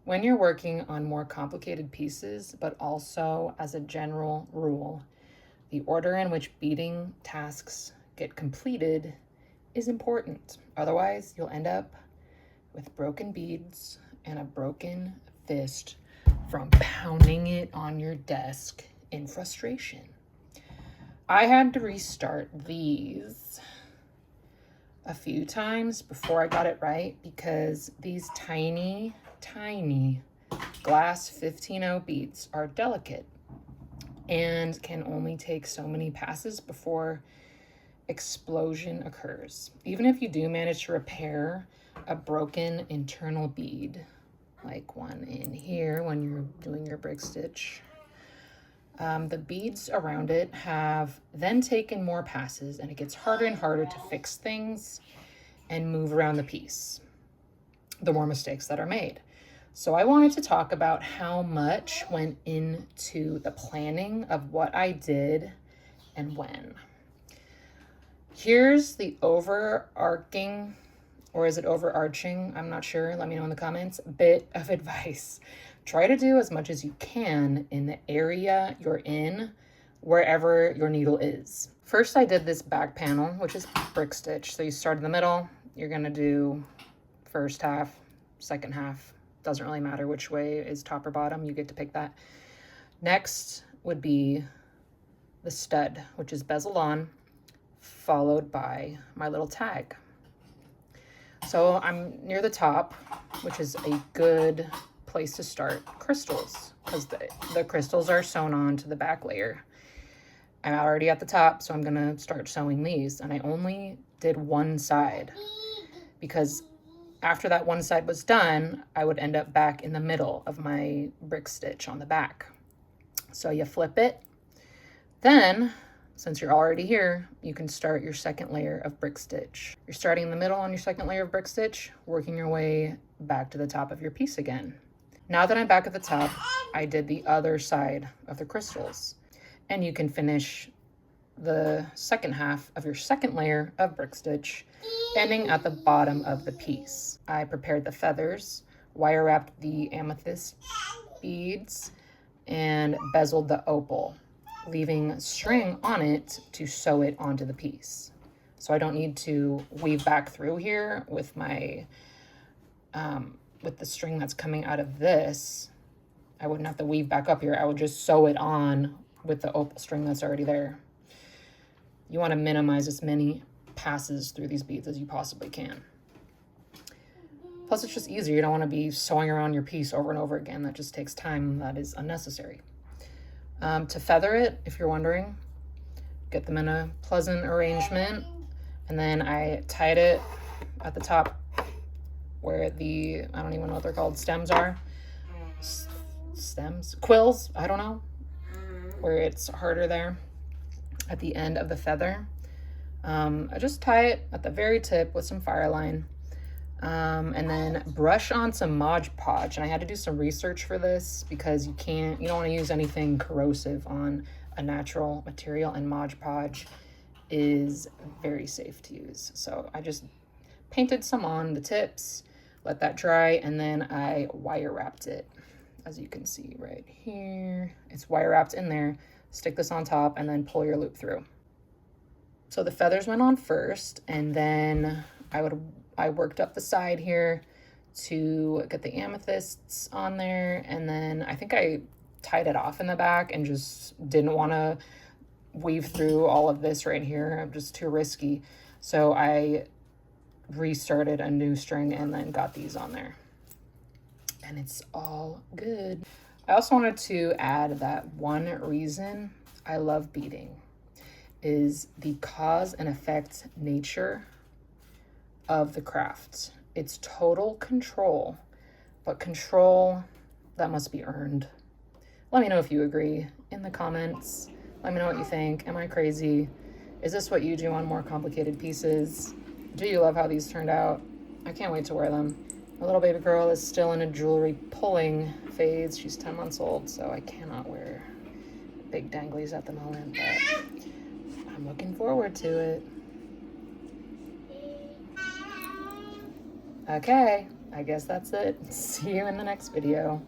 When you're working on more complicated pieces, but also as a general rule, the order in which beading tasks get completed is important. Otherwise, you'll end up with broken beads and a broken fist from pounding it on your desk in frustration. I had to restart these a few times before I got it right because these tiny glass 15-0 beads are delicate and can only take so many passes before explosion occurs. Even if you do manage to repair a broken internal bead, like one in here when you're doing your brick stitch, the beads around it have then taken more passes, and it gets harder and harder to fix things and move around the piece the more mistakes that are made. So I wanted to talk about how much went into the planning of what I did and when. Here's the overarching, or is it overarching? I'm not sure. Let me know in the comments. Bit of advice. Try to do as much as you can in the area you're in, wherever your needle is. First, I did this back panel, which is brick stitch. So you start in the middle. You're gonna do first half, second half. Doesn't really matter which way is top or bottom. You get to pick that. Next would be the stud, which is bezeled on, followed by my little tag. So I'm near the top, which is a good place to start crystals because the crystals are sewn on to the back layer. I'm already at the top, so I'm gonna start sewing these. And I only did one side because after that one side was done, I would end up back in the middle of my brick stitch on the back. So you flip it. Then, since you're already here, you can start your second layer of brick stitch. You're starting in the middle on your second layer of brick stitch, working your way back to the top of your piece again. Now that I'm back at the top, I did the other side of the crystals. And you can finish the second half of your second layer of brick stitch, ending at the bottom of the piece. I prepared the feathers, wire wrapped the amethyst beads, and bezeled the opal, leaving string on it to sew it onto the piece. So I don't need to weave back through here with my, with the string that's coming out of this. I wouldn't have to weave back up here. I would just sew it on with the opal string that's already there. You want to minimize as many passes through these beads as you possibly can. Plus, it's just easier. You don't want to be sewing around your piece over and over again. That just takes time that is unnecessary. To feather it, if you're wondering, get them in a pleasant arrangement. And then I tied it at the top where the, I don't even know what they're called, stems are. Stems? Quills? I don't know. Where it's harder there at the end of the feather. I just tie it at the very tip with some fire line. And then brush on some Mod Podge. And I had to do some research for this because you don't want to use anything corrosive on a natural material, and Mod Podge is very safe to use. So I just painted some on the tips, let that dry, and then I wire wrapped it. As you can see right here, it's wire wrapped in there. Stick this on top and then pull your loop through. So the feathers went on first, and then I worked up the side here to get the amethysts on there, and then I think I tied it off in the back and just didn't want to weave through all of this right here. I'm just too risky. So I restarted a new string and then got these on there. And it's all good. I also wanted to add that one reason I love beading is the cause and effect nature of the craft. It's total control, but control that must be earned. Let me know if you agree in the comments. Let me know what you think. Am I crazy? Is this what you do on more complicated pieces? Do you love how these turned out? I can't wait to wear them. My little baby girl is still in a jewelry pulling phase. She's 10 months old, so I cannot wear big danglies at the moment, but I'm looking forward to it. Okay, I guess that's it. See you in the next video.